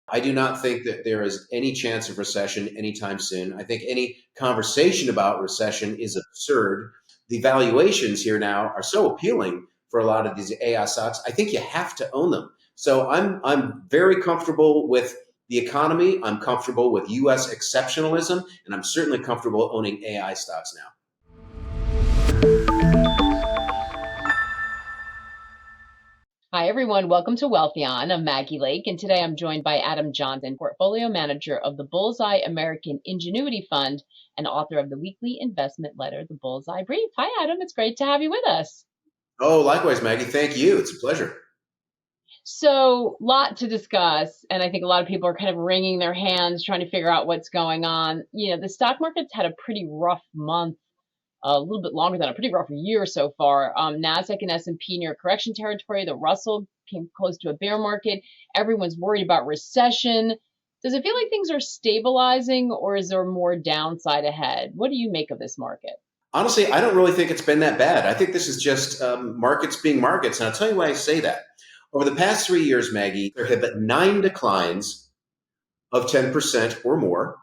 I do not think that there is any chance of recession anytime soon. I think any conversation about recession is absurd. The valuations here now are so appealing for a lot of these AI stocks. I think you have to own them. So I'm very comfortable with the economy. I'm comfortable with US exceptionalism, and I'm certainly comfortable owning AI stocks now. Hi, everyone. Welcome to Wealthion. I'm Maggie Lake, and today I'm joined by Adam Johnson, portfolio manager of the Bullseye American Ingenuity Fund and author of the weekly investment letter, The Bullseye Brief. Hi, Adam. It's great to have you with us. Oh, likewise, Maggie. Thank you. It's a pleasure. So, lot to discuss, and I think a lot of people are kind of wringing their hands trying to figure out what's going on. The stock market's had a pretty rough month, a little bit longer than a pretty rough year so far. NASDAQ and S&P near correction territory. The Russell came close to a bear market. Everyone's worried about recession. Does it feel like things are stabilizing, or is there more downside ahead? What do you make of this market? Honestly, I don't really think it's been that bad. I think this is just markets being markets. And I'll tell you why I say that. Over the past 3 years, Maggie, there have been 9 declines of 10% or more.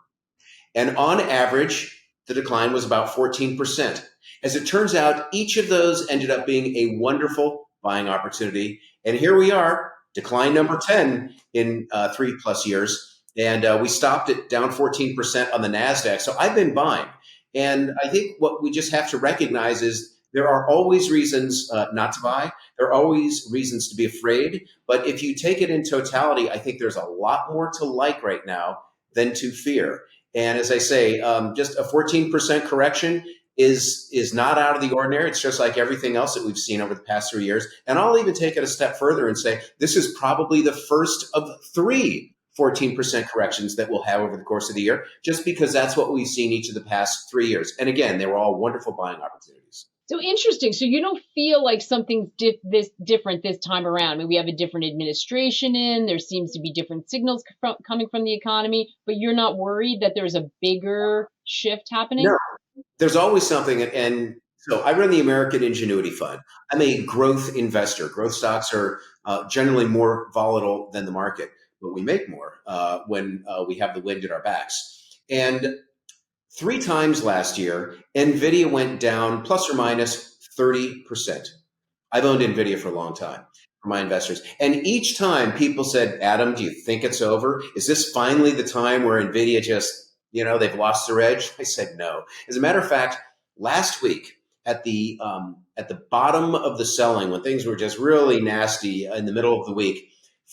And on average, the decline was about 14%. As it turns out, each of those ended up being a wonderful buying opportunity. And here we are, decline number 10 in 3+ years. And we stopped it down 14% on the NASDAQ. So I've been buying. And I think what we just have to recognize is there are always reasons not to buy. There are always reasons to be afraid. But if you take it in totality, I think there's a lot more to like right now than to fear. And as I say, just a 14% correction is not out of the ordinary. It's just like everything else that we've seen over the past 3 years. And I'll even take it a step further and say this is probably the first of 3 14% corrections that we'll have over the course of the year, just because that's what we've seen each of the past 3 years. And again, they were all wonderful buying opportunities. So interesting. So you don't feel like something's different this time around. I mean, we have a different administration in. There seems to be different signals coming from the economy, but you're not worried that there's a bigger shift happening? No, there's always something. And so I run the American Ingenuity Fund. I'm a growth investor. Growth stocks are generally more volatile than the market, but we make more when we have the wind at our backs. And 3 times last year, Nvidia went down plus or minus 30%. I've owned Nvidia for a long time for my investors. And each time people said, Adam, do you think it's over? Is this finally the time where Nvidia just, they've lost their edge? I said no. As a matter of fact, last week at the bottom of the selling, when things were just really nasty in the middle of the week,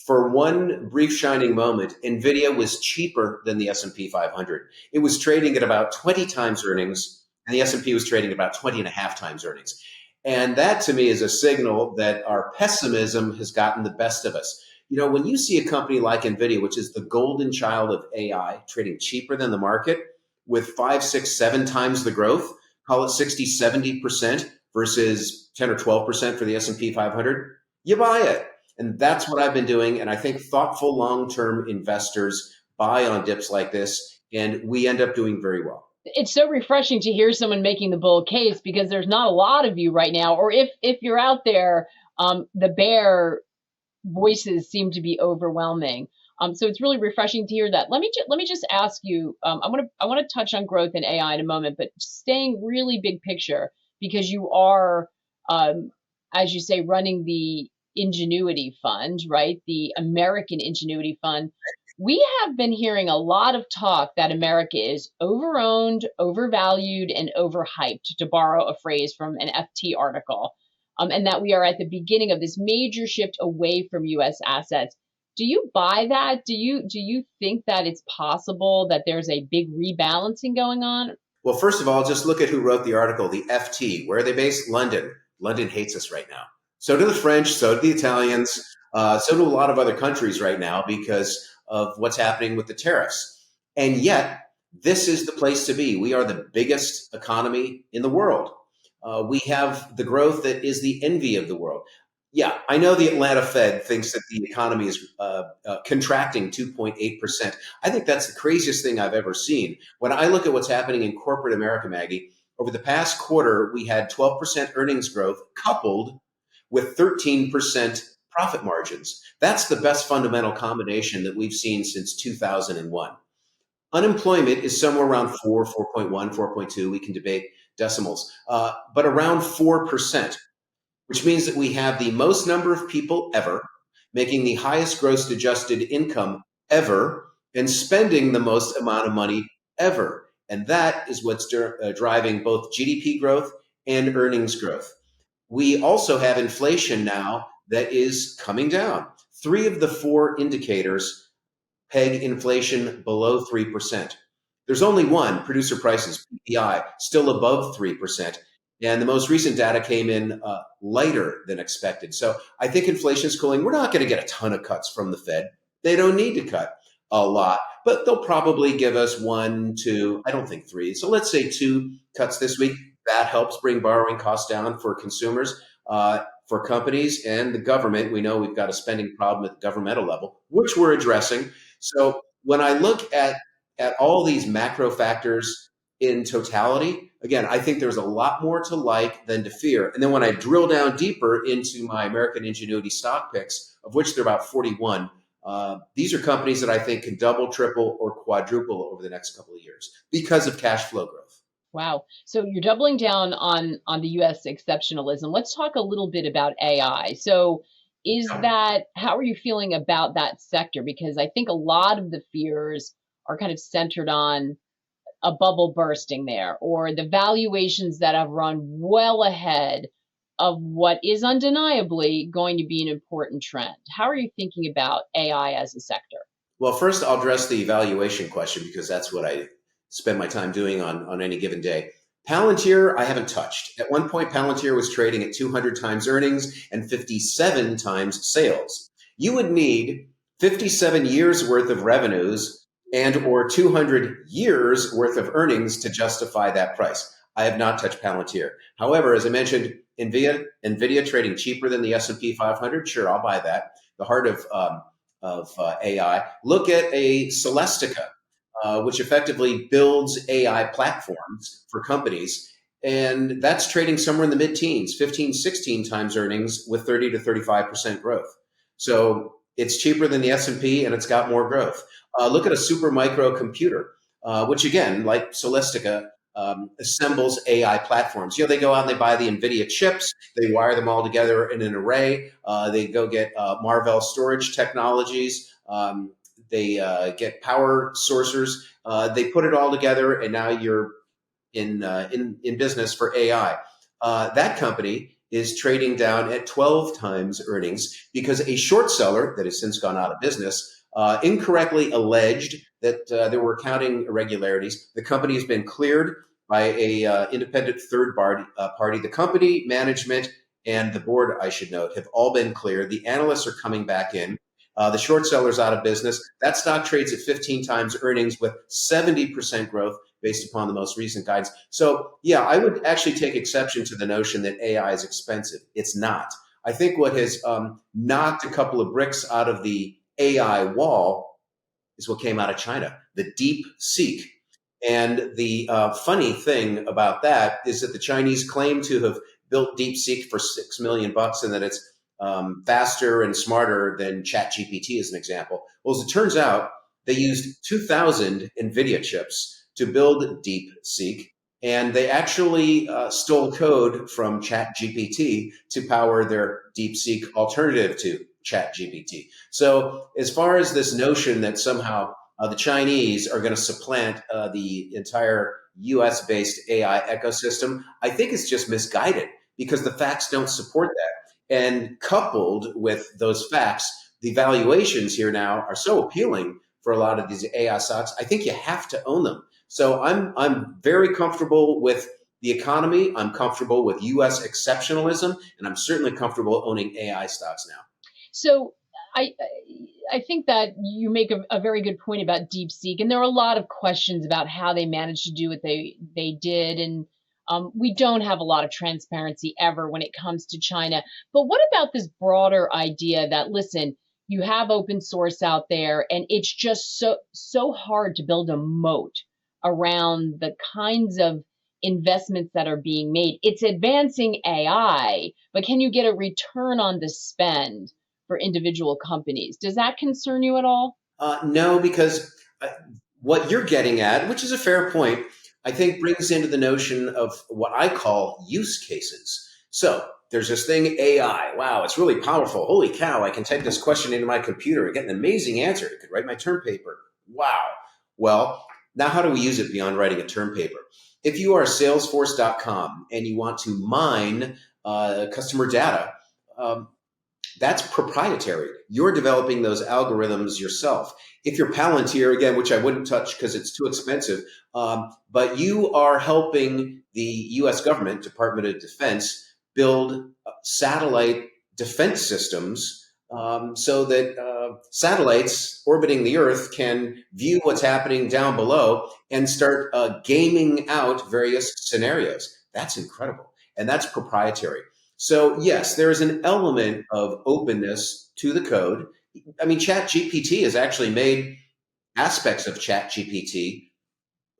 for one brief shining moment, Nvidia was cheaper than the S&P 500. It was trading at about 20 times earnings, and the S&P was trading at about 20.5 times earnings. And that to me is a signal that our pessimism has gotten the best of us. When you see a company like Nvidia, which is the golden child of AI, trading cheaper than the market with 5, 6, 7 times the growth, call it 60, 70% versus 10 or 12% for the S&P 500, you buy it. And that's what I've been doing. And I think thoughtful long-term investors buy on dips like this, and we end up doing very well. It's so refreshing to hear someone making the bull case, because there's not a lot of you right now. Or if you're out there, the bear voices seem to be overwhelming. So it's really refreshing to hear that. Let me just ask you. I want to touch on growth in AI in a moment, but staying really big picture, because you are, as you say, running the Ingenuity Fund, right? The American Ingenuity Fund. We have been hearing a lot of talk that America is overowned, overvalued, and overhyped, to borrow a phrase from an FT article, and that we are at the beginning of this major shift away from U.S. assets. Do you buy that? Do you think that it's possible that there's a big rebalancing going on? Well, first of all, just look at who wrote the article, the FT. Where are they based? London. London hates us right now. So do the French, so do the Italians, so do a lot of other countries right now because of what's happening with the tariffs. And yet, this is the place to be. We are the biggest economy in the world. We have the growth that is the envy of the world. Yeah, I know the Atlanta Fed thinks that the economy is contracting 2.8%. I think that's the craziest thing I've ever seen. When I look at what's happening in corporate America, Maggie, over the past quarter, we had 12% earnings growth coupled with 13% profit margins. That's the best fundamental combination that we've seen since 2001. Unemployment is somewhere around 4, 4.1, 4.2. We can debate decimals, but around 4%, which means that we have the most number of people ever making the highest gross adjusted income ever and spending the most amount of money ever. And that is what's driving both GDP growth and earnings growth. We also have inflation now that is coming down. 3 of the 4 indicators peg inflation below 3%. There's only one, producer prices, PPI, still above 3%. And the most recent data came in lighter than expected. So I think inflation is cooling. We're not going to get a ton of cuts from the Fed. They don't need to cut a lot, but they'll probably give us 1, 2, I don't think 3. So let's say 2 cuts this week. That helps bring borrowing costs down for consumers, for companies, and the government. We know we've got a spending problem at the governmental level, which we're addressing. So when I look at all these macro factors in totality, again, I think there's a lot more to like than to fear. And then when I drill down deeper into my American Ingenuity stock picks, of which there are about 41, these are companies that I think can double, triple, or quadruple over the next couple of years because of cash flow growth. Wow. So you're doubling down on the US exceptionalism. Let's talk a little bit about AI. So how are you feeling about that sector? Because I think a lot of the fears are kind of centered on a bubble bursting there, or the valuations that have run well ahead of what is undeniably going to be an important trend. How are you thinking about AI as a sector? Well, first I'll address the valuation question because that's what I spend my time doing on any given day. Palantir, I haven't touched. At one point, Palantir was trading at 200 times earnings and 57 times sales. You would need 57 years worth of revenues and or 200 years worth of earnings to justify that price. I have not touched Palantir. However, as I mentioned, Nvidia trading cheaper than the S&P 500. Sure, I'll buy that. The heart of AI. Look at a Celestica, which effectively builds AI platforms for companies. And that's trading somewhere in the mid-teens, 15, 16 times earnings with 30 to 35% growth. So it's cheaper than the S&P and it's got more growth. Look at a super micro computer, which again, like Celestica, assembles AI platforms. They go out and they buy the Nvidia chips, they wire them all together in an array. They go get Marvell storage technologies. They get power sourcers. They put it all together, and now you're in business for AI. That company is trading down at 12 times earnings because a short seller that has since gone out of business incorrectly alleged that there were accounting irregularities. The company has been cleared by a independent third party. The company management and the board, I should note, have all been cleared. The analysts are coming back in. The short seller's out of business. That stock trades at 15 times earnings with 70% growth based upon the most recent guidance. So yeah, I would actually take exception to the notion that AI is expensive. It's not. I think what has knocked a couple of bricks out of the AI wall is what came out of China, the deep seek. And the funny thing about that is that the Chinese claim to have built DeepSeek for $6 million and that it's faster and smarter than ChatGPT, as an example. Well, as it turns out, they used 2,000 Nvidia chips to build DeepSeek, and they actually stole code from ChatGPT to power their DeepSeek alternative to ChatGPT. So as far as this notion that somehow the Chinese are going to supplant the entire US-based AI ecosystem, I think it's just misguided because the facts don't support that. And coupled with those facts, the valuations here now are so appealing for a lot of these AI stocks. I think you have to own them. So I'm very comfortable with the economy. I'm comfortable with US exceptionalism, and I'm certainly comfortable owning AI stocks now. So I think that you make a very good point about DeepSeek, and there are a lot of questions about how they managed to do what they did, and we don't have a lot of transparency ever when it comes to China. But what about this broader idea that, listen, you have open source out there, and it's just so hard to build a moat around the kinds of investments that are being made. It's advancing AI, but can you get a return on the spend for individual companies. Does that concern you at all? No, because what you're getting at, which is a fair point, I think brings into the notion of what I call use cases. So there's this thing, AI. Wow, it's really powerful. Holy cow, I can type this question into my computer and get an amazing answer. It could write my term paper. Wow. Well, now how do we use it beyond writing a term paper? If you are Salesforce.com and you want to mine customer data, um, that's proprietary. You're developing those algorithms yourself. If you're Palantir, again, which I wouldn't touch because it's too expensive, but you are helping the US government, Department of Defense, build satellite defense systems so that satellites orbiting the Earth can view what's happening down below and start gaming out various scenarios. That's incredible. And that's proprietary. So yes, there is an element of openness to the code. I mean, ChatGPT has actually made aspects of ChatGPT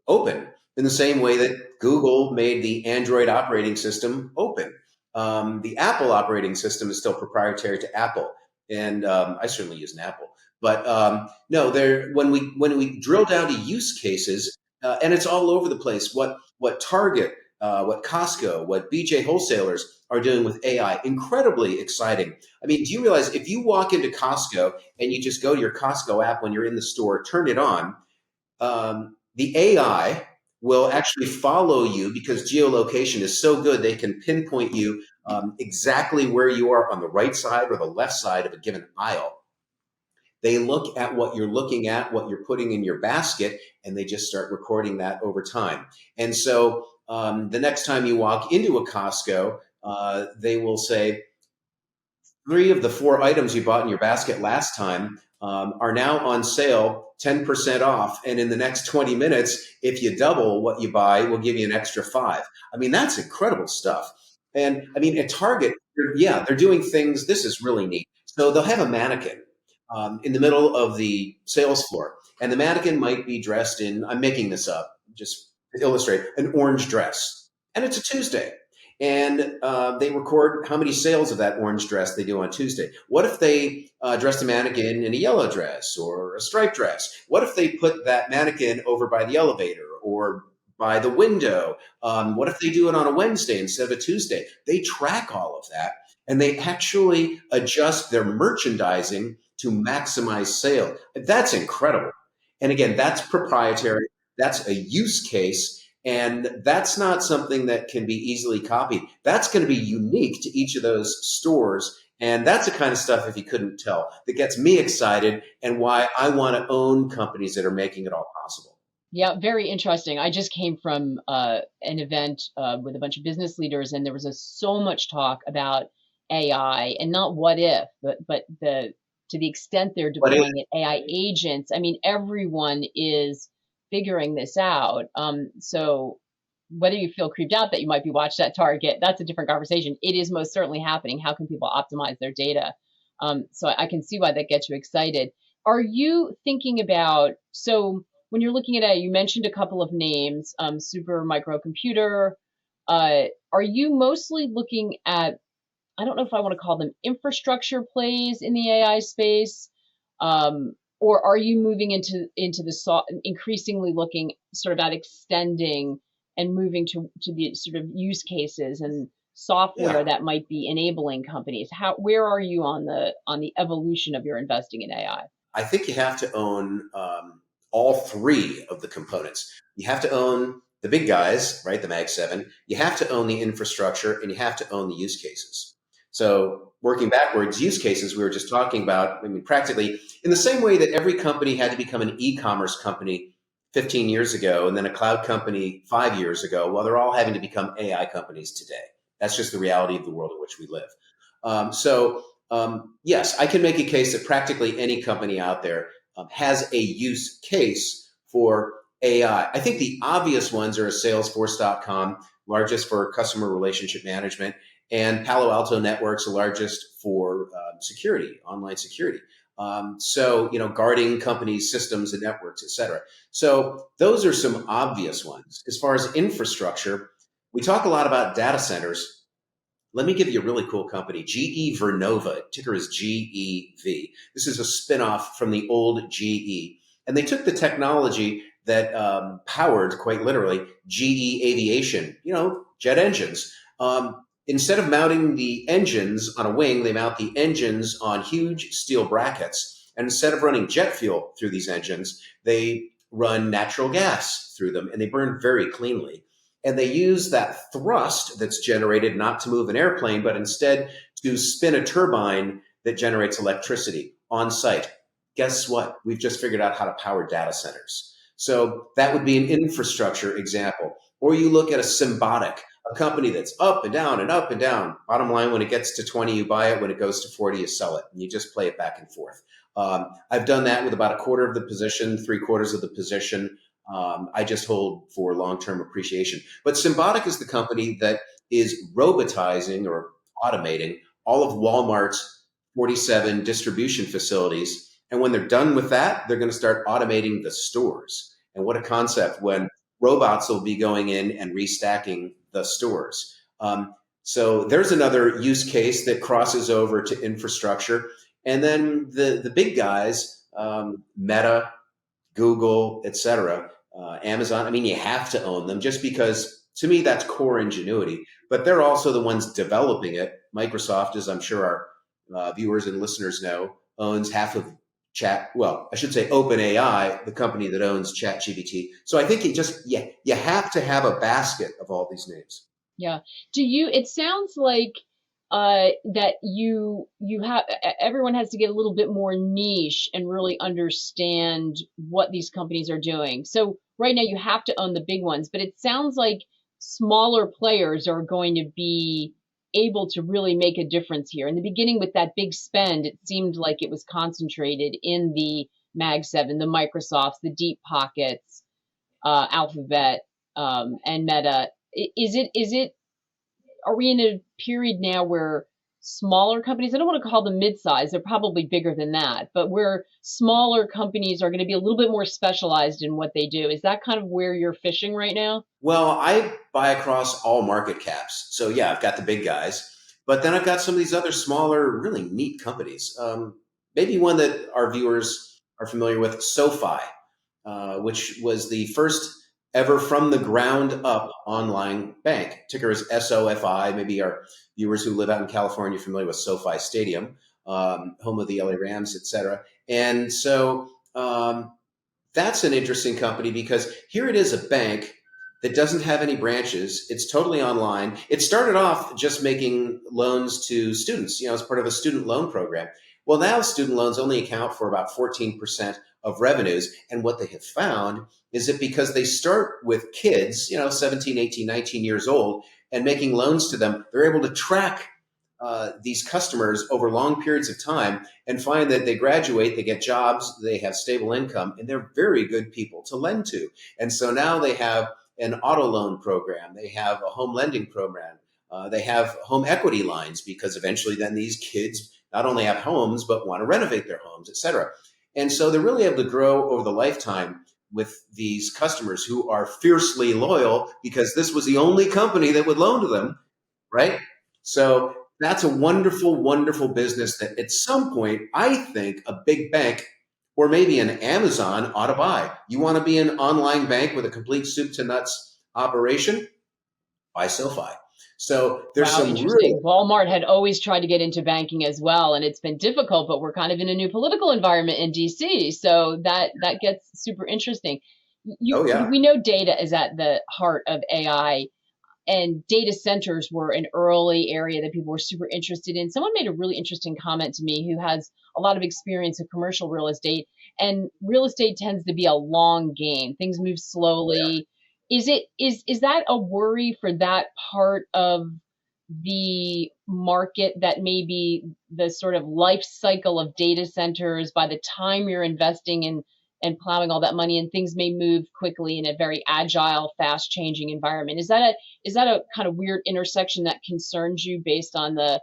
open in the same way that Google made the Android operating system open. The Apple operating system is still proprietary to Apple, and I certainly use an Apple. But no, there when we drill down to use cases, and it's all over the place. What Target, what Costco, what BJ wholesalers are doing with AI, incredibly exciting. I mean, do you realize if you walk into Costco and you just go to your Costco app when you're in the store, turn it on, the AI will actually follow you because geolocation is so good they can pinpoint you exactly where you are on the right side or the left side of a given aisle. They look at what you're looking at, what you're putting in your basket, and they just start recording that over time. And so the next time you walk into a Costco, they will say, 3 of the 4 items you bought in your basket last time are now on sale 10% off. And in the next 20 minutes, if you double what you buy, we'll give you an extra 5. I mean, that's incredible stuff. And I mean, at Target, they're doing things. This is really neat. So they'll have a mannequin in the middle of the sales floor. And the mannequin might be dressed in, I'm making this up, just to illustrate, an orange dress. And it's a Tuesday. And they record how many sales of that orange dress they do on Tuesday. What if they dressed a mannequin in a yellow dress or a striped dress? What if they put that mannequin over by the elevator or by the window? What if they do it on a Wednesday instead of a Tuesday? They track all of that and they actually adjust their merchandising to maximize sale. That's incredible. And again, that's proprietary. That's a use case. And that's not something that can be easily copied. That's going to be unique to each of those stores. And that's the kind of stuff, if you couldn't tell, that gets me excited and why I want to own companies that are making it all possible. Yeah, very interesting. I just came from an event with a bunch of business leaders, and there was so much talk about AI, and not what if, but the to the extent they're But deploying it, AI agents. I mean, everyone is figuring this out. So whether you feel creeped out that you might be watched at Target, that's a different conversation. It is most certainly happening. How can people optimize their data? So I can see why that gets you excited. Are you thinking about, so when you're looking at it, you mentioned a couple of names, super microcomputer. Are you mostly looking at, I don't know if I want to call them infrastructure plays in the AI space, or are you moving into increasingly looking sort of at extending and moving to the sort of use cases and software yeah, that might be enabling companies? Where are you on the evolution of your investing in AI? I think you have to own all 3 of the components. You have to own the big guys, right? The Mag 7. You have to own the infrastructure and you have to own the use cases. So working backwards, use cases we were just talking about, I mean, practically in the same way that every company had to become an e-commerce company 15 years ago and then a cloud company 5 years ago, well, they're all having to become AI companies today. That's just the reality of the world in which we live. Yes, I can make a case that practically any company out there has a use case for AI. I think the obvious ones are Salesforce.com, largest for customer relationship management, and Palo Alto Networks, the largest for security, online security. Guarding companies' systems and networks, et cetera. So those are some obvious ones. As far as infrastructure, we talk a lot about data centers. Let me give you a really cool company, GE Vernova, ticker is GEV. This is a spinoff from the old GE. And they took the technology that powered, quite literally, GE Aviation, jet engines. Instead of mounting the engines on a wing, they mount the engines on huge steel brackets. And instead of running jet fuel through these engines, they run natural gas through them, and they burn very cleanly. And they use that thrust that's generated not to move an airplane, but instead to spin a turbine that generates electricity on site. Guess what? We've just figured out how to power data centers. So that would be an infrastructure example. Or you look at a Symbotic, a company that's up and down and up and down. Bottom line, when it gets to 20, you buy it. When it goes to 40, you sell it. And you just play it back and forth. I've done that with about a quarter of the position, three-quarters of the position. I just hold for long-term appreciation. But Symbotic is the company that is robotizing or automating all of Walmart's 47 distribution facilities. And when they're done with that, they're going to start automating the stores. And what a concept when robots will be going in and restacking the stores. So there's another use case that crosses over to infrastructure. And then the big guys, Meta, Google, et cetera, Amazon. I mean, you have to own them just because, to me, that's core ingenuity. But they're also the ones developing it. Microsoft, as I'm sure our viewers and listeners know, owns half of OpenAI, the company that owns ChatGPT. So I think you have to have a basket of all these names. Yeah. It sounds like that you have, everyone has to get a little bit more niche and really understand what these companies are doing. So right now you have to own the big ones, but it sounds like smaller players are going to be able to really make a difference here. In the beginning with that big spend, it seemed like it was concentrated in the Mag 7, the Microsofts, the deep pockets, Alphabet, and Meta. Are we in a period now where smaller companies, I don't want to call them mid-size, they're probably bigger than that, but where smaller companies are going to be a little bit more specialized in what they do? Is that kind of where you're fishing right now? Well, I buy across all market caps. So yeah, I've got the big guys, but then I've got some of these other smaller, really neat companies. Maybe one that our viewers are familiar with, SoFi, which was the first ever from the ground up online bank. Ticker is SOFI. Maybe our viewers who live out in California are familiar with SoFi Stadium, home of the LA Rams, et cetera. And so that's an interesting company because here it is, a bank that doesn't have any branches. It's totally online. It started off just making loans to students, as part of a student loan program. Well, now student loans only account for about 14% of revenues. And what they have found is that because they start with kids, 17, 18, 19 years old, and making loans to them, they're able to track these customers over long periods of time and find that they graduate, they get jobs, they have stable income, and they're very good people to lend to. And so now they have an auto loan program, they have a home lending program, they have home equity lines, because eventually then these kids not only have homes, but want to renovate their homes, et cetera. And so they're really able to grow over the lifetime with these customers who are fiercely loyal because this was the only company that would loan to them, right? So that's a wonderful, wonderful business that at some point, I think a big bank or maybe an Amazon ought to buy. You want to be an online bank with a complete soup to nuts operation? Buy SoFi. So there's Wow, some interesting. real, Walmart had always tried to get into banking as well, and it's been difficult, but we're kind of in a new political environment in DC, so that gets super interesting. oh yeah. We know data is at the heart of AI, and data centers were an early area that people were super interested in. Someone made a really interesting comment to me who has a lot of experience in commercial real estate, and real estate tends to be a long game. Things move slowly. Is that a worry for that part of the market, that maybe the sort of life cycle of data centers, by the time you're investing in and plowing all that money, and things may move quickly in a very agile, fast changing environment? Is that a kind of weird intersection that concerns you based on the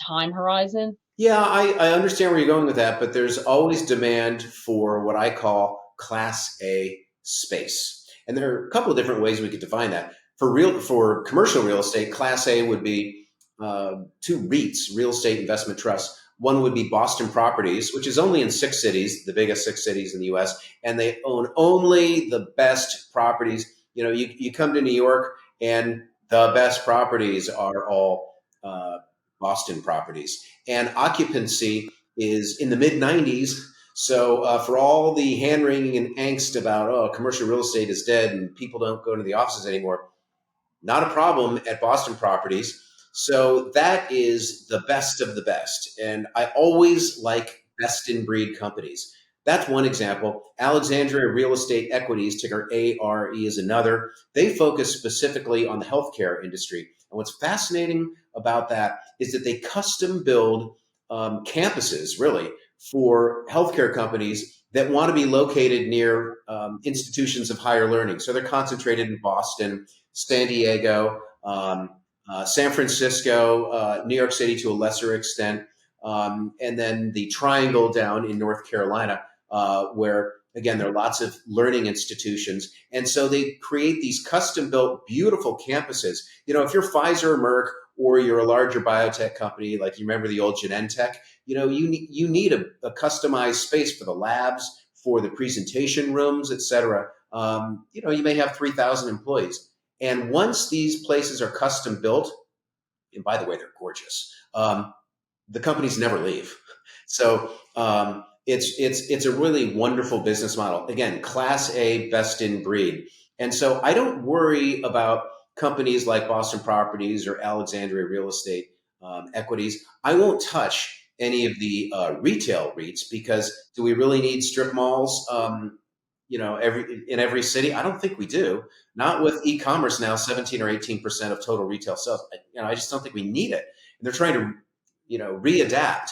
time horizon? Yeah, I understand where you're going with that, but there's always demand for what I call Class A space. And there are a couple of different ways we could define that. For commercial real estate, Class A would be two REITs, real estate investment trusts. One would be Boston Properties, which is only in 6 cities, the biggest 6 cities in the U.S., and they own only the best properties. You come to New York, and the best properties are all Boston Properties, and occupancy is in the mid 90s. So for all the hand wringing and angst about commercial real estate is dead and people don't go to the offices anymore, not a problem at Boston Properties. So that is the best of the best. And I always like best in breed companies. That's one example. Alexandria Real Estate Equities, ticker ARE, is another. They focus specifically on the healthcare industry. And what's fascinating about that is that they custom build campuses, really, for healthcare companies that want to be located near institutions of higher learning. So they're concentrated in Boston, San Diego, San Francisco, New York City to a lesser extent, and then the Triangle down in North Carolina, where, again, there are lots of learning institutions. And so they create these custom-built, beautiful campuses. If you're Pfizer or Merck, or you're a larger biotech company, like you remember the old Genentech, you need a customized space for the labs, for the presentation rooms, et cetera. You may have 3,000 employees. And once these places are custom built, and by the way, they're gorgeous, the companies never leave. So it's a really wonderful business model. Again, Class A, best in breed. And so I don't worry about companies like Boston Properties or Alexandria Real Estate Equities. I won't touch any of the retail REITs, because do we really need strip malls? In every city? I don't think we do. Not with e-commerce now, 17 or 18% of total retail sales. I just don't think we need it. And they're trying to, readapt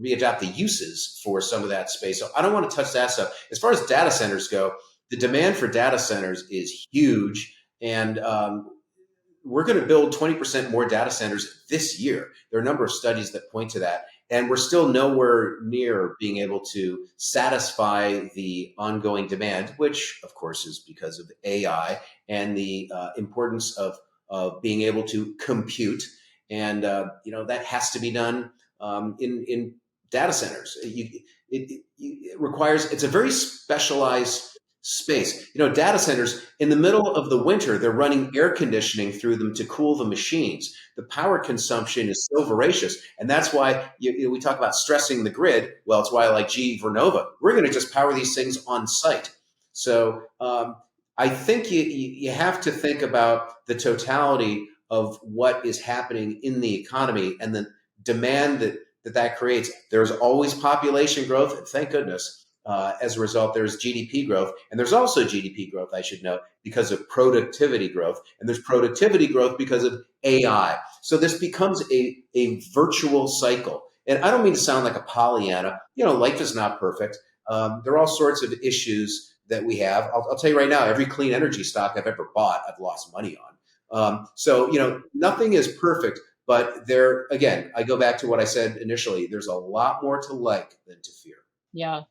readapt the uses for some of that space. So I don't want to touch that stuff. As far as data centers go, the demand for data centers is huge, and we're going to build 20% more data centers this year. There are a number of studies that point to that. And we're still nowhere near being able to satisfy the ongoing demand, which, of course, is because of AI and the importance of being able to compute. And, that has to be done in data centers. It requires, it's a very specialized space. Data centers, in the middle of the winter, they're running air conditioning through them to cool the machines. The power consumption is so voracious. And that's why we talk about stressing the grid. Well, it's why I like GE Vernova. We're going to just power these things on site. So I think you have to think about the totality of what is happening in the economy and the demand that creates. There's always population growth, and thank goodness. As a result, there's GDP growth, and there's also GDP growth, I should note, because of productivity growth, and there's productivity growth because of AI. So this becomes a virtual cycle. And I don't mean to sound like a Pollyanna. Life is not perfect. There are all sorts of issues that we have. I'll tell you right now, every clean energy stock I've ever bought, I've lost money on. So nothing is perfect. But there, again, I go back to what I said initially. There's a lot more to like than to fear. Yeah.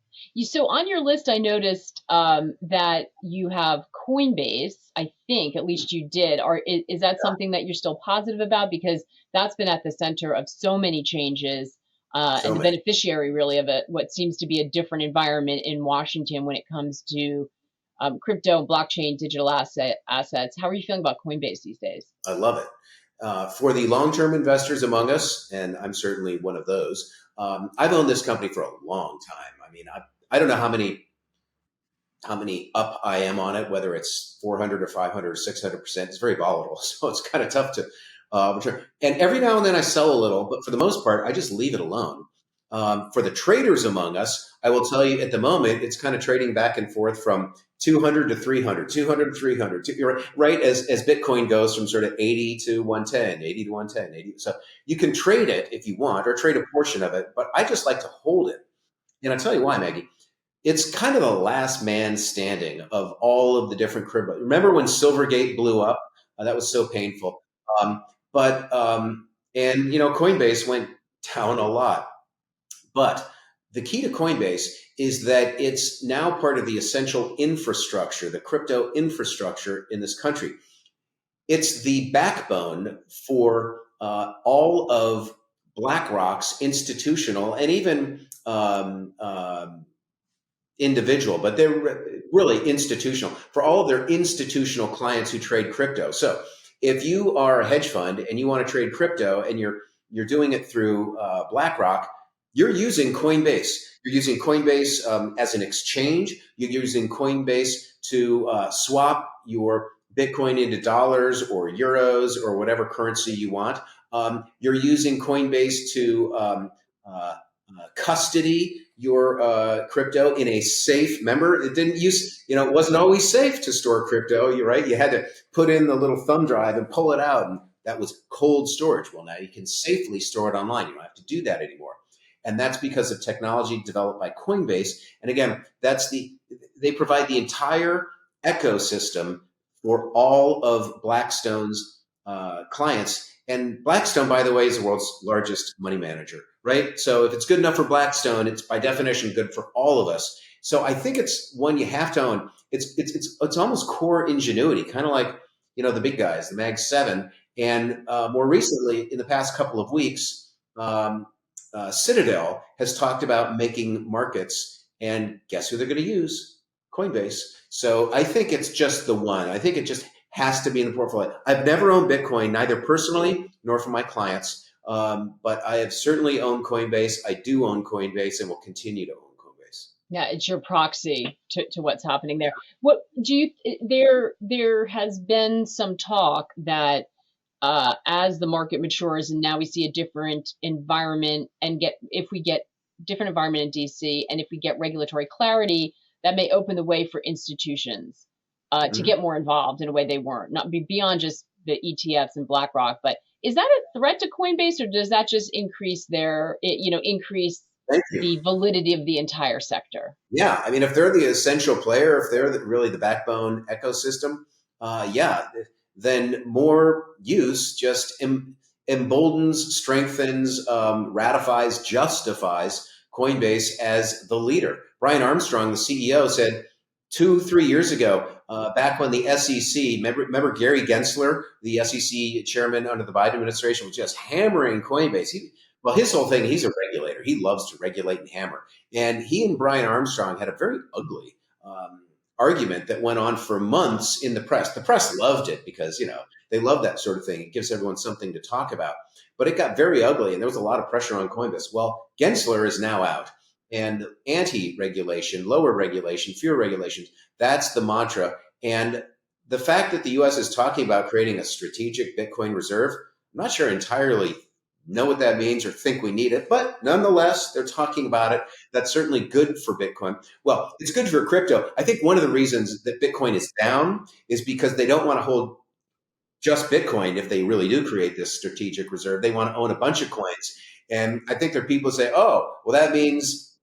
So on your list, I noticed that you have Coinbase. I think at least you did. Or is that something that you're still positive about? Because that's been at the center of so many changes and the beneficiary, really, of what seems to be a different environment in Washington when it comes to crypto and blockchain digital assets. How are you feeling about Coinbase these days? I love it. For the long-term investors among us, and I'm certainly one of those, I've owned this company for a long time. I mean, I don't know how many up I am on it, whether it's 400 or 500 or 600%. It's very volatile, so it's kind of tough to return. And every now and then I sell a little, but for the most part, I just leave it alone. For the traders among us, I will tell you at the moment, it's kind of trading back and forth from 200 to 300, 200 to 300, right? As Bitcoin goes from sort of 80 to 110, 80 to 110, 80. So you can trade it if you want, or trade a portion of it, but I just like to hold it. And I'll tell you why, Maggie. It's kind of the last man standing of all of the different crypto. Remember when Silvergate blew up? That was so painful. Coinbase went down a lot. But the key to Coinbase is that it's now part of the essential infrastructure, the crypto infrastructure in this country. it's the backbone for all of BlackRock's institutional and even individual, but they're really institutional for all of their institutional clients who trade crypto. So if you are a hedge fund and you want to trade crypto and you're doing it through BlackRock, you're using Coinbase. You're using Coinbase as an exchange. You're using Coinbase to swap your Bitcoin into dollars or euros or whatever currency you want. You're using Coinbase to custody your crypto in a safe. Remember, it didn't use, it wasn't always safe to store crypto. You're right. You had to put in the little thumb drive and pull it out, and that was cold storage. Well, now you can safely store it online. You don't have to do that anymore. And that's because of technology developed by Coinbase. And again, they provide the entire ecosystem for all of Blackstone's clients. And Blackstone, by the way, is the world's largest money manager, right? So if it's good enough for Blackstone, it's by definition good for all of us. So I think it's one you have to own. It's almost core ingenuity, kind of like the big guys, the Mag 7, and more recently, in the past couple of weeks, Citadel has talked about making markets, and guess who they're going to use? Coinbase. So I think it's just the one. I think it just has to be in the portfolio. I've never owned Bitcoin, neither personally nor for my clients, but I have certainly owned Coinbase. I do own Coinbase and will continue to own Coinbase. Yeah, it's your proxy to what's happening there. What do you? There has been some talk that as the market matures and now we see a different environment and if we get different environment in DC and if we get regulatory clarity, that may open the way for institutions to get more involved in a way they weren't, not beyond just the ETFs and BlackRock. But is that a threat to Coinbase, or does that just increase increase the validity of the entire sector? Yeah, I mean, if they're the essential player, if they're really the backbone ecosystem, then more use just emboldens, strengthens, ratifies, justifies Coinbase as the leader. Brian Armstrong, the CEO, said 2-3 years ago, back when the SEC, remember Gary Gensler, the SEC chairman under the Biden administration, was just hammering Coinbase. His whole thing, he's a regulator. He loves to regulate and hammer. And he and Brian Armstrong had a very ugly argument that went on for months in the press. The press loved it because, they love that sort of thing. It gives everyone something to talk about. But it got very ugly, and there was a lot of pressure on Coinbase. Well, Gensler is now out. And anti-regulation, lower regulation, fewer regulations, that's the mantra. And the fact that the U.S. is talking about creating a strategic Bitcoin reserve, I'm not sure entirely know what that means or think we need it, but nonetheless, they're talking about it. That's certainly good for Bitcoin. Well, it's good for crypto. I think one of the reasons that Bitcoin is down is because they don't want to hold just Bitcoin. If they really do create this strategic reserve, they want to own a bunch of coins. And I think there are people who say, oh, well, that means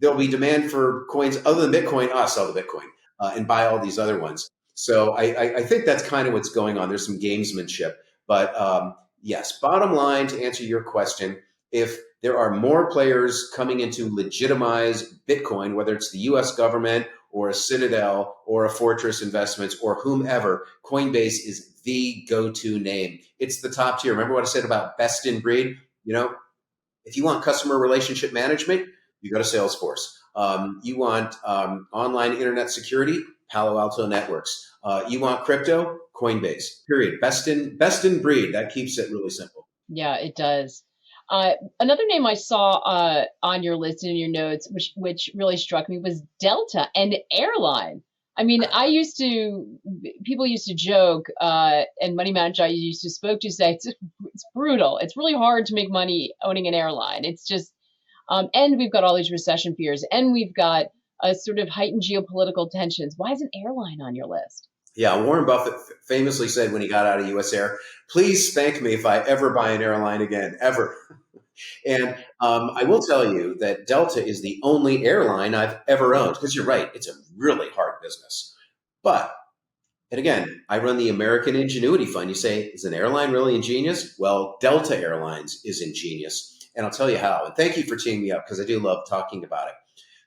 there'll be demand for coins other than Bitcoin. I'll sell the Bitcoin and buy all these other ones. So I think that's kind of what's going on. There's some gamesmanship. But yes, bottom line, to answer your question, if there are more players coming in to legitimize Bitcoin, whether it's the U.S. government or a Citadel or a Fortress Investments or whomever, Coinbase is the go-to name. It's the top tier. Remember what I said about best in breed? If you want customer relationship management, you go to Salesforce. You want online internet security, Palo Alto Networks. You want crypto, Coinbase. Period. Best in breed. That keeps it really simple. Yeah, it does. Another name I saw on your list in your notes, which really struck me, was Delta and Airline. I mean, people used to joke, and money manager I used to spoke to say it's brutal. It's really hard to make money owning an airline. It's just, and we've got all these recession fears, and we've got a sort of heightened geopolitical tensions. Why is an airline on your list? Yeah, Warren Buffett famously said when he got out of US Air, please thank me if I ever buy an airline again, ever. And I will tell you that Delta is the only airline I've ever owned, because you're right, it's a really hard business. But, and again, I run the American Ingenuity Fund. You say, is an airline really ingenious? Well, Delta Airlines is ingenious. And I'll tell you how. And thank you for teeing me up, because I do love talking about it.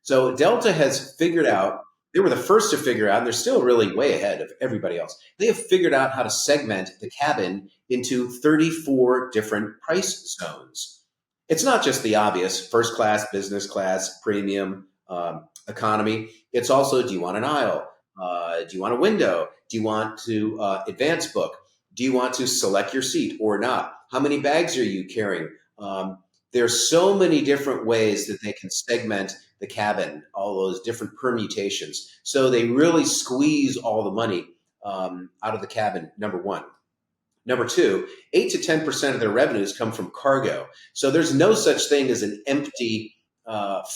So Delta has figured out They were the first to figure out, and they're still really way ahead of everybody else. They have figured out how to segment the cabin into 34 different price zones. It's not just the obvious first class, business class, premium, economy. It's also, do you want an aisle? Do you want a window? Do you want to advance book? Do you want to select your seat or not? How many bags are you carrying? There's so many different ways that they can segment the cabin, all those different permutations. So they really squeeze all the money out of the cabin, number one. Number two, 8 to 10% of their revenues come from cargo. So there's no such thing as an empty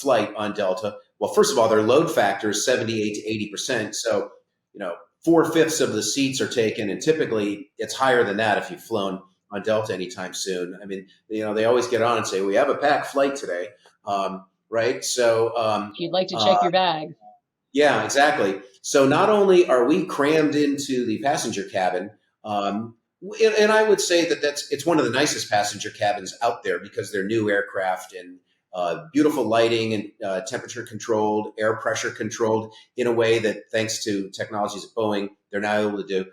flight on Delta. Well, first of all, their load factor is 78 to 80%. So, 4/5 of the seats are taken, and typically it's higher than that if you've flown on Delta anytime soon. I mean, they always get on and say, we have a packed flight today, right? So if you'd like to check your bag. Yeah, exactly. So not only are we crammed into the passenger cabin, and I would say that it's one of the nicest passenger cabins out there because they're new aircraft and beautiful lighting and temperature controlled, air pressure controlled in a way that, thanks to technologies at Boeing, they're now able to do.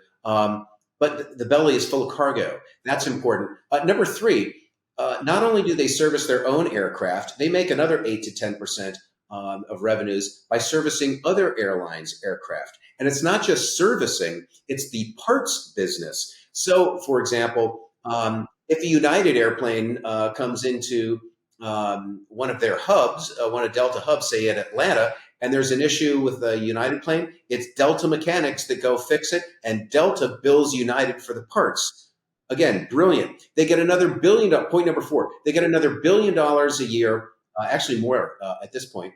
But the belly is full of cargo. That's important. Number three, not only do they service their own aircraft, they make another 8 to 10% of revenues by servicing other airlines' aircraft. And it's not just servicing, it's the parts business. So, for example, if a United airplane comes into one of their hubs, one of Delta hubs, say at Atlanta, and there's an issue with the United plane, it's Delta mechanics that go fix it, and Delta bills United for the parts. Again, brilliant. They get another $1 billion, point number four, they get another $1 billion a year, actually more at this point,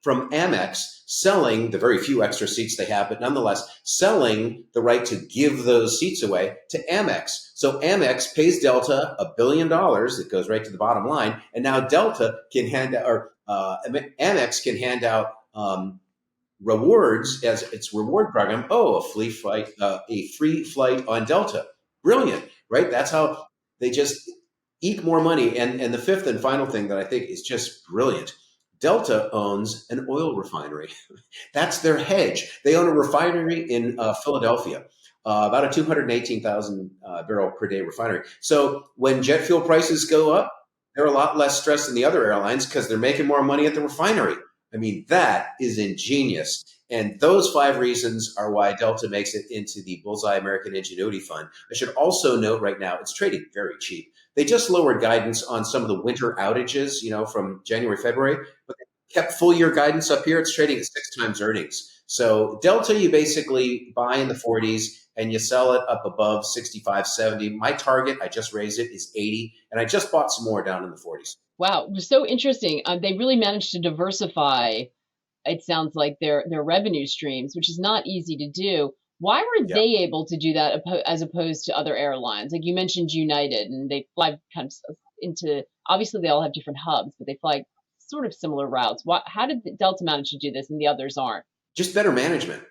from Amex selling the very few extra seats they have, but nonetheless selling the right to give those seats away to Amex. So Amex pays Delta $1 billion that goes right to the bottom line, and now Delta can hand out, or Amex can hand out rewards as its reward program. Oh, a free flight on Delta. Brilliant, right? That's how they just eke more money. And the fifth and final thing that I think is just brilliant. Delta owns an oil refinery. That's their hedge. They own a refinery in Philadelphia, about a 218,000 barrel per day refinery. So when jet fuel prices go up, they're a lot less stressed than the other airlines because they're making more money at the refinery. I mean, that is ingenious. And those 5 reasons are why Delta makes it into the Bullseye American Ingenuity Fund. I should also note right now, it's trading very cheap. They just lowered guidance on some of the winter outages, from January, February, but they kept full year guidance up here. It's trading at 6 times earnings. So Delta, you basically buy in the 40s and you sell it up above 65, 70. My target, I just raised it, is 80. And I just bought some more down in the 40s. Wow, it was so interesting. They really managed to diversify, it sounds like, their revenue streams, which is not easy to do. Why were they able to do that as opposed to other airlines? Like you mentioned United, and they fly kind of into, obviously they all have different hubs, but they fly sort of similar routes. How did Delta manage to do this and the others aren't? Just better management.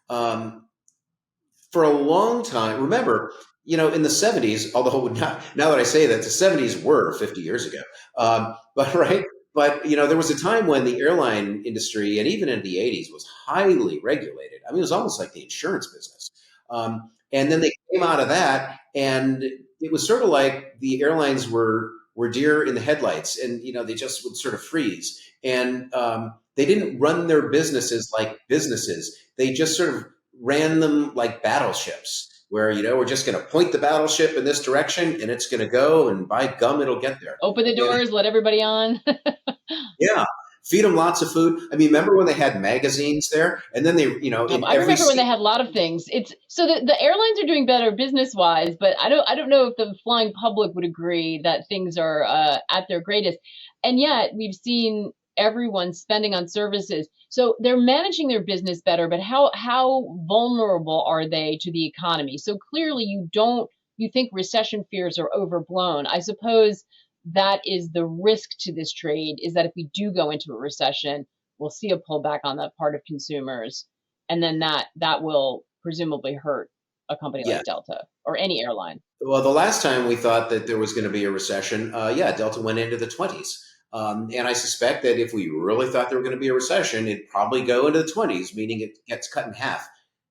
For a long time, remember, in the 70s, although now that I say that, the 70s were 50 years ago. But right. But, there was a time when the airline industry, and even in the 80s, was highly regulated. I mean, it was almost like the insurance business. And then they came out of that, and it was sort of like the airlines were deer in the headlights, and, they just would sort of freeze. And they didn't run their businesses like businesses. They just sort of ran them like battleships, where, we're just going to point the battleship in this direction, and it's going to go, and by gum, it'll get there. Open the doors, let everybody on. Yeah. Feed them lots of food. I mean, remember when they had magazines there, and then they, I remember when they had a lot of things. It's so the airlines are doing better business wise, but I don't know if the flying public would agree that things are at their greatest. And yet we've seen everyone spending on services. So they're managing their business better, but how vulnerable are they to the economy? So clearly you think recession fears are overblown. I suppose that is the risk to this trade, is that if we do go into a recession, we'll see a pullback on that part of consumers. And then that will presumably hurt a company like Delta or any airline. Well, the last time we thought that there was going to be a recession, Delta went into the 20s. And I suspect that if we really thought there were going to be a recession, it'd probably go into the 20s, meaning it gets cut in half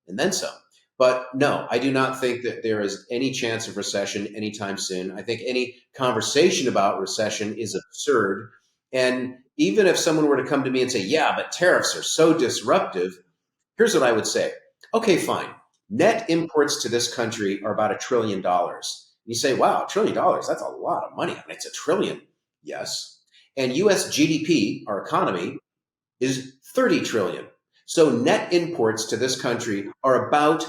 and then some. But no, I do not think that there is any chance of recession anytime soon. I think any conversation about recession is absurd. And even if someone were to come to me and say, yeah, but tariffs are so disruptive, here's what I would say. Okay, fine. Net imports to this country are about $1 trillion. You say, wow, $1 trillion, that's a lot of money. I mean, it's a trillion. Yes. And US GDP, our economy, is 30 trillion. So net imports to this country are about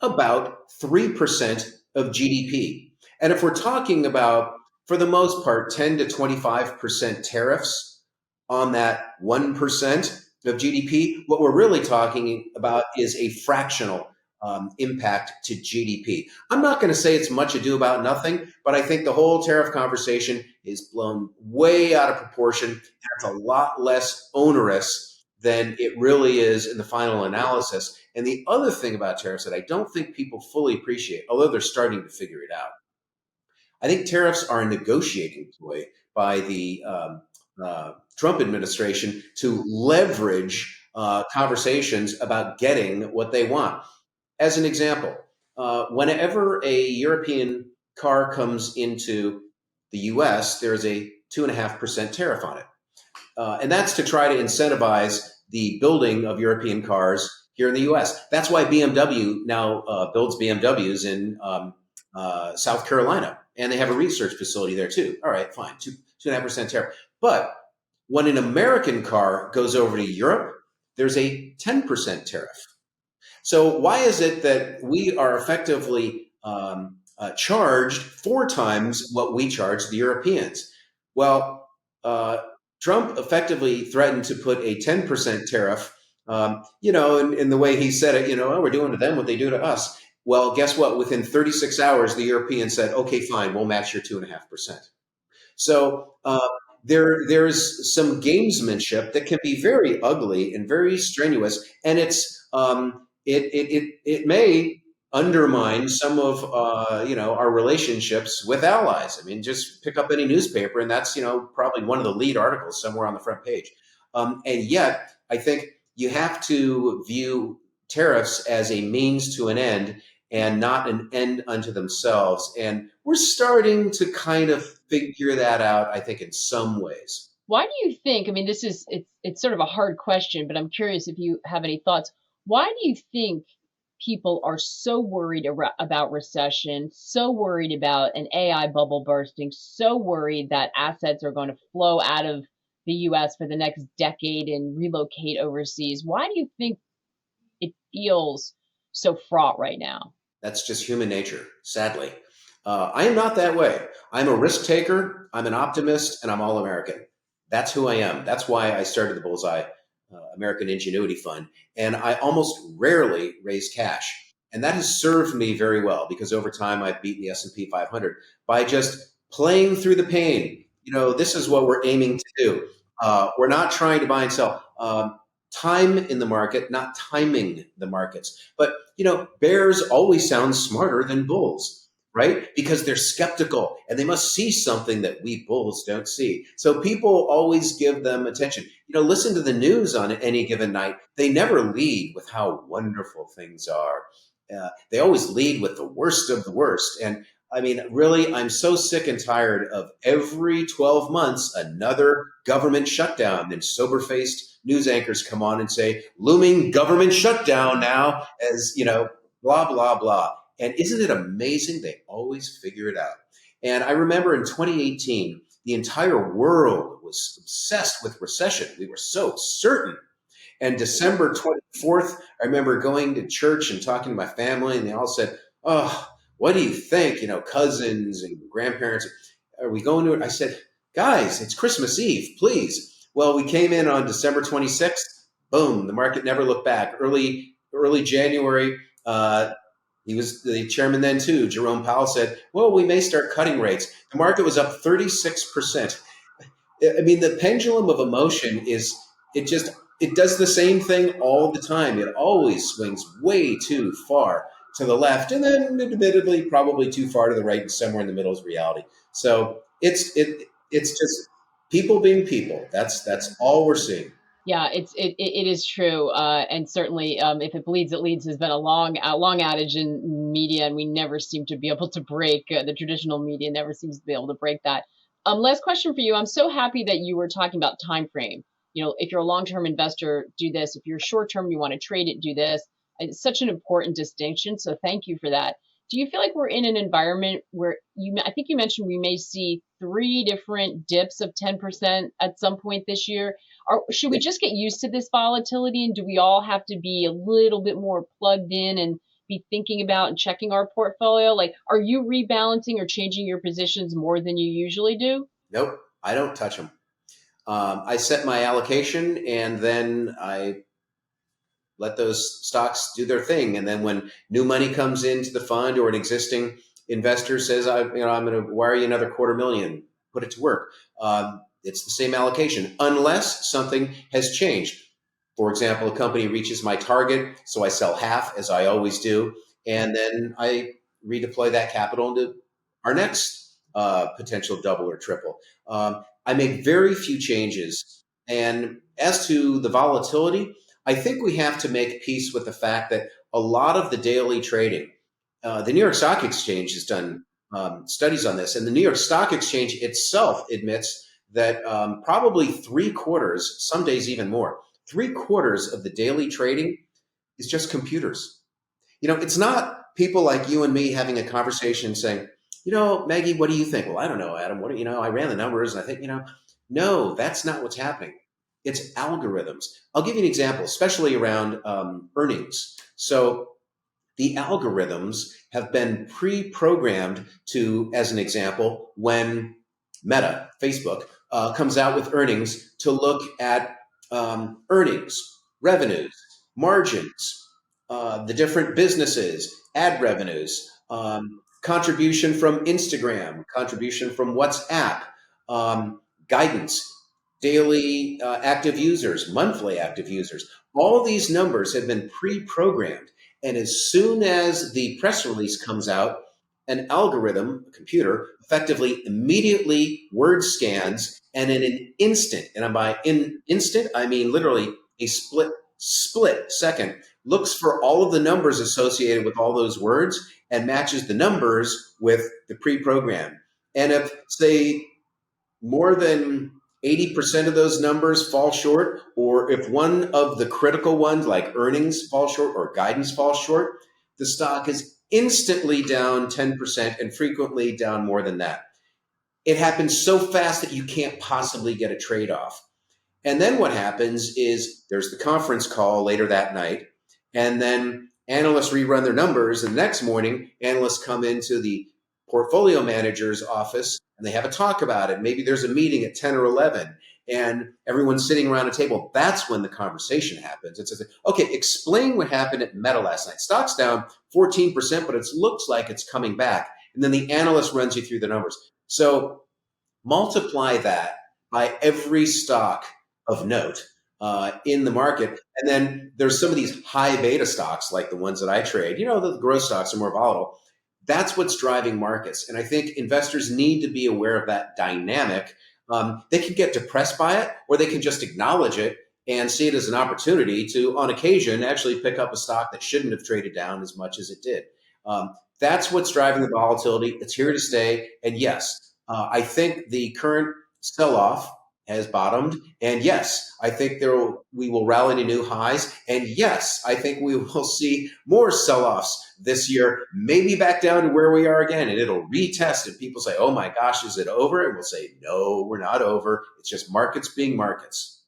3% of GDP. And if we're talking about, for the most part, 10 to 25% tariffs on that 1% of GDP, what we're really talking about is a fractional impact to GDP. I'm not going to say it's much ado about nothing, but I think the whole tariff conversation is blown way out of proportion. And it's a lot less onerous than it really is in the final analysis. And the other thing about tariffs that I don't think people fully appreciate, although they're starting to figure it out, I think tariffs are a negotiating ploy by the Trump administration to leverage conversations about getting what they want. As an example, whenever a European car comes into the US, there's a 2.5% tariff on it. And that's to try to incentivize the building of European cars here in the US. That's why BMW now builds BMWs in South Carolina, and they have a research facility there too. All right, fine, 2.5% tariff. But when an American car goes over to Europe, there's a 10% tariff. So why is it that we are effectively charged 4 times what we charge the Europeans? Well, Trump effectively threatened to put a 10% tariff, in the way he said it, oh, we're doing to them what they do to us. Well, guess what? Within 36 hours, the Europeans said, okay, fine, we'll match your 2.5%. So there's some gamesmanship that can be very ugly and very strenuous, and it may undermine some of our relationships with allies. I mean, just pick up any newspaper, and that's probably one of the lead articles somewhere on the front page. And yet, I think you have to view tariffs as a means to an end and not an end unto themselves. And we're starting to kind of figure that out, I think, in some ways. Why do you think, I mean, it's sort of a hard question, but I'm curious if you have any thoughts. Why do you think people are so worried about recession, so worried about an AI bubble bursting, so worried that assets are going to flow out of the US for the next decade and relocate overseas? Why do you think it feels so fraught right now? That's just human nature, sadly. I am not that way. I'm a risk taker, I'm an optimist, and I'm all American. That's who I am. That's why I started the Bullseye American Ingenuity Fund. And I almost rarely raise cash. And that has served me very well because over time I've beaten the S&P 500 by just playing through the pain. This is what we're aiming to do. We're not trying to buy and sell. Time in the market, not timing the markets. But, bears always sound smarter than bulls, right? Because they're skeptical and they must see something that we bulls don't see. So people always give them attention. Listen to the news on any given night. They never lead with how wonderful things are. They always lead with the worst of the worst. And I mean, really, I'm so sick and tired of every 12 months, another government shutdown. And sober-faced news anchors come on and say, looming government shutdown now, as, blah, blah, blah. And isn't it amazing? They always figure it out. And I remember in 2018, the entire world was obsessed with recession. We were so certain. And December 24th, I remember going to church and talking to my family, and they all said, oh, what do you think? Cousins and grandparents, are we going to it? I said, guys, it's Christmas Eve, please. Well, we came in on December 26th. Boom, the market never looked back. Early January, he was the chairman then too. Jerome Powell said, well, we may start cutting rates. The market was up 36%. I mean, the pendulum of emotion it does the same thing all the time. It always swings way too far to the left, and then admittedly probably too far to the right, and somewhere in the middle is reality. So it's just People being people. That's all we're seeing. Yeah, it is true, and certainly, if it bleeds, it leads has been a long adage in media, and we never seem to be able to break the traditional media never seems to be able to break that. Last question for you. I'm so happy that you were talking about time frame. You know, if you're a long-term investor, do this. If you're short-term, you want to trade it, do this. It's such an important distinction. So thank you for that. Do you feel like we're in an environment where I think you mentioned we may see three different dips of 10% at some point this year? Or should we just get used to this volatility, and do we all have to be a little bit more plugged in and be thinking about and checking our portfolio? Like, are you rebalancing or changing your positions more than you usually do? Nope, I don't touch them. I set my allocation, and then I let those stocks do their thing. And then when new money comes into the fund, or an existing investor says, I'm going to wire you another $250,000, put it to work. It's the same allocation, unless something has changed. For example, a company reaches my target, so I sell half, as I always do, and then I redeploy that capital into our next potential double or triple. I make very few changes. And as to the volatility, I think we have to make peace with the fact that a lot of the daily trading, the New York Stock Exchange has done studies on this, and the New York Stock Exchange itself admits that probably three quarters, some days even more, three quarters of the daily trading is just computers. It's not people like you and me having a conversation saying, Maggie, what do you think? Well, I don't know, Adam. I ran the numbers and I think, no, that's not what's happening. It's algorithms. I'll give you an example, especially around earnings. So the algorithms have been pre-programmed to, as an example, when Meta, Facebook, comes out with earnings, to look at earnings, revenues, margins, the different businesses, ad revenues, contribution from Instagram, contribution from WhatsApp, guidance, daily active users, monthly active users. All these numbers have been pre-programmed. And as soon as the press release comes out, an algorithm, a computer, effectively immediately word scans, and in an instant, and by instant, I mean literally a split second, looks for all of the numbers associated with all those words and matches the numbers with the pre-program. And if, say, more than 80% of those numbers fall short, or if one of the critical ones like earnings fall short or guidance falls short, the stock is instantly down 10% and frequently down more than that. It happens so fast that you can't possibly get a trade-off. And then what happens is there's the conference call later that night, and then analysts rerun their numbers, and the next morning analysts come into the portfolio manager's office and they have a talk about it. Maybe there's a meeting at 10 or 11 and everyone's sitting around a table. That's when the conversation happens. It says, okay, explain what happened at Meta last night. Stock's down 14%, but it looks like it's coming back. And then the analyst runs you through the numbers. So multiply that by every stock of note in the market. And then there's some of these high beta stocks, like the ones that I trade, the growth stocks are more volatile. That's what's driving markets. And I think investors need to be aware of that dynamic. They can get depressed by it, or they can just acknowledge it and see it as an opportunity to, on occasion, actually pick up a stock that shouldn't have traded down as much as it did. That's what's driving the volatility. It's here to stay. And yes, I think the current sell-off has bottomed. And yes, I think we will rally to new highs. And yes, I think we will see more sell-offs this year, maybe back down to where we are again, and it'll retest. And people say, oh my gosh, is it over? And we'll say, no, we're not over. It's just markets being markets.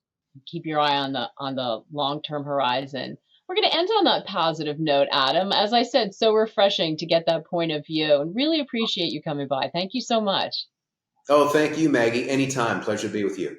Keep your eye on the long-term horizon. We're going to end on that positive note, Adam. As I said, so refreshing to get that point of view, and really appreciate you coming by. Thank you so much. Oh, thank you, Maggie. Anytime. Pleasure to be with you.